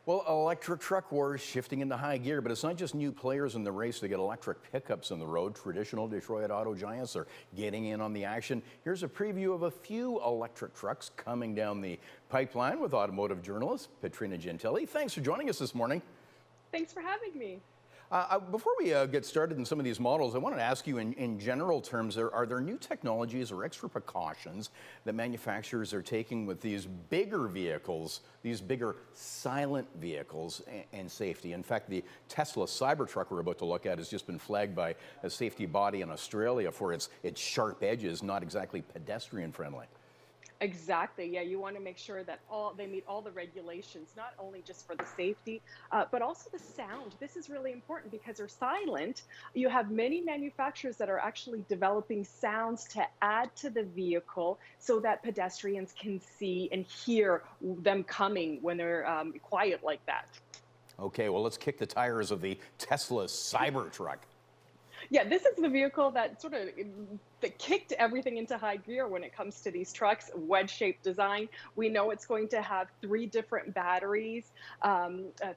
Well, electric truck wars shifting into high gear, but it's not just new players in the race to get electric pickups on the road. Traditional Detroit auto giants are getting in on the action. Here's a preview of a few electric trucks coming down the pipeline with automotive journalist Petrina Gentile. Thanks for joining us this morning. Thanks for having me. Before we get started in some of these models, I wanted to ask you in general terms, are there new technologies or extra precautions that manufacturers are taking with these bigger vehicles, these bigger silent vehicles and safety? In fact, the Tesla Cybertruck we're about to look at has just been flagged by a safety body in Australia for its sharp edges, not exactly pedestrian friendly. Exactly. Yeah, you want to make sure that they meet all the regulations, not only just for the safety, but also the sound. This is really important because they're silent. You have many manufacturers that are actually developing sounds to add to the vehicle so that pedestrians can see and hear them coming when they're quiet like that. Okay, well, let's kick the tires of the Tesla Cybertruck. Yeah, this is the vehicle that that kicked everything into high gear when it comes to these trucks. Wedge-shaped design. We know it's going to have three different batteries,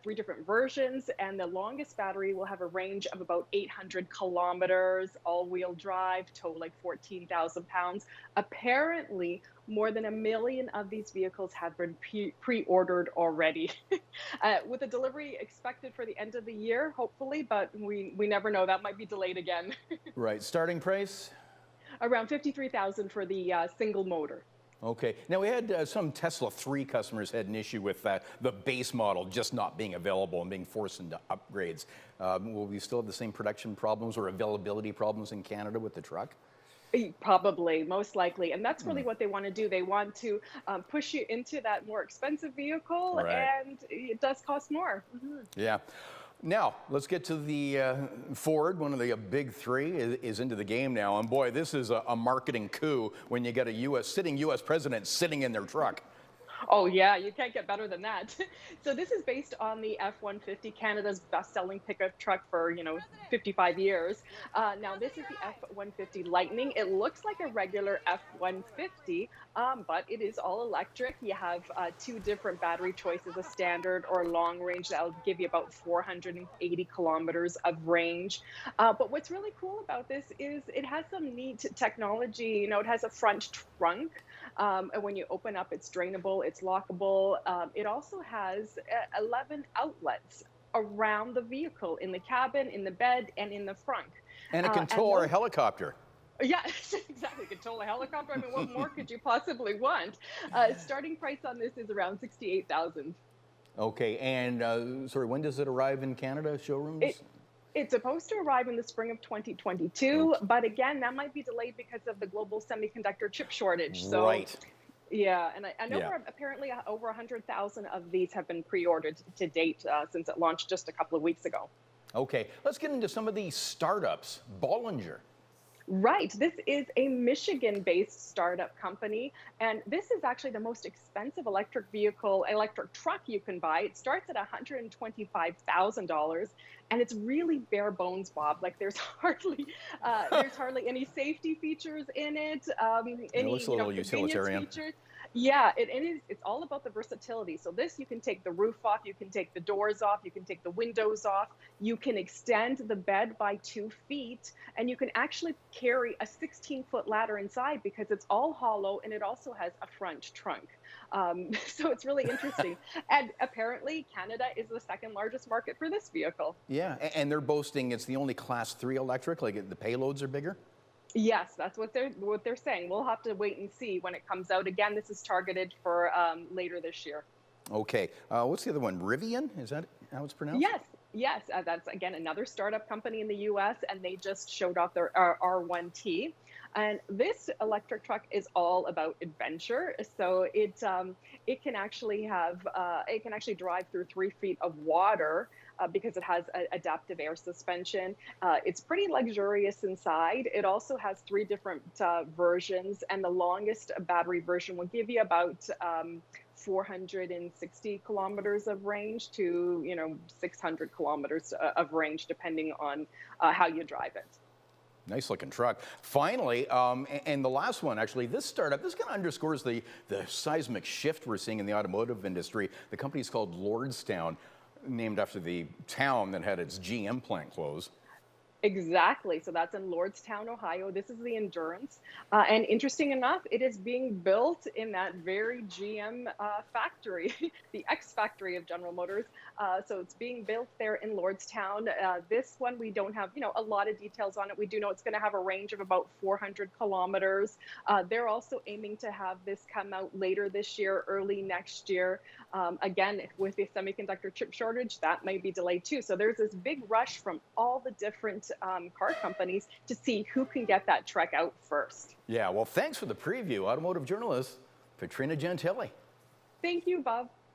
three different versions, and the longest battery will have a range of about 800 kilometers, all-wheel drive, tow like 14,000 pounds. Apparently, more than 1 million of these vehicles have been pre-ordered already, with a delivery expected for the end of the year, hopefully, but we never know. That might be delayed again. Right, starting price? Around 53,000 for the single motor. Okay. Now, we had some Tesla 3 customers had an issue with the base model just not being available and being forced into upgrades. Will we still have the same production problems or availability problems in Canada with the truck? Probably, most likely. And that's really what they want to do. They want to push you into that more expensive vehicle, Right. and it does cost more. Yeah. Now, let's get to the Ford. One of the big three is into the game now. And boy, this is a marketing coup when you get a sitting U.S. president sitting in their truck. Oh yeah, you can't get better than that. So this is based on the F-150, Canada's best-selling pickup truck for 55 years. Now this is the F-150 Lightning. It looks like a regular F-150, but it is all electric. You have two different battery choices: a standard or long range that'll give you about 480 kilometers of range. But what's really cool about this is it has some neat technology. It has a front trunk. And when you open up, it's drainable, it's lockable. It also has 11 outlets around the vehicle, in the cabin, in the bed, and in the front. And it can tow a helicopter. Yeah, exactly. Could tow a helicopter. I mean, what more could you possibly want? Starting price on this is around 68,000. Okay, and sorry, when does it arrive in Canada showrooms? It's supposed to arrive in the spring of 2022, but again, that might be delayed because of the global semiconductor chip shortage. So, right. Yeah, and I know apparently over 100,000 of these have been pre-ordered to date since it launched just a couple of weeks ago. Okay, let's get into some of these startups. Bollinger. Right. This is a Michigan-based startup company, and this is actually the most expensive electric truck you can buy. It starts at $125,000, and it's really bare bones, Bob. Like there's hardly any safety features in it. It looks a little utilitarian. Features. Yeah, it is. It's all about the versatility. So this, you can take the roof off, you can take the doors off, you can take the windows off, you can extend the bed by 2 feet, and you can actually carry a 16-foot ladder inside because it's all hollow, and it also has a front trunk. So it's really interesting. And apparently, Canada is the second largest market for this vehicle. Yeah, and they're boasting it's the only Class 3 electric, like the payloads are bigger? Yes, that's what they're saying. We'll have to wait and see when it comes out. Again, this is targeted for later this year. Okay. What's the other one? Rivian? Is that how it's pronounced? Yes. That's, again, another startup company in the U.S., and they just showed off their R1T. And this electric truck is all about adventure. So it can actually drive through 3 feet of water because it has adaptive air suspension. It's pretty luxurious inside. It also has 3 different versions, and the longest battery version will give you about 460 kilometers of range to 600 kilometers of range, depending on how you drive it. Nice looking truck. Finally, and the last one, actually, this startup, this kind of underscores the seismic shift we're seeing in the automotive industry. The company is called Lordstown, named after the town that had its GM plant close. Exactly. So that's in Lordstown, Ohio. This is the Endurance. And interesting enough, it is being built in that very GM factory, the X factory of General Motors. So it's being built there in Lordstown. This one, we don't have, a lot of details on it. We do know it's going to have a range of about 400 kilometers. They're also aiming to have this come out later this year, early next year. Again, with the semiconductor chip shortage, that may be delayed too. So there's this big rush from all the different car companies to see who can get that truck out first. Yeah, well, thanks for the preview, automotive journalist Petrina Gentile. Thank you, Bob.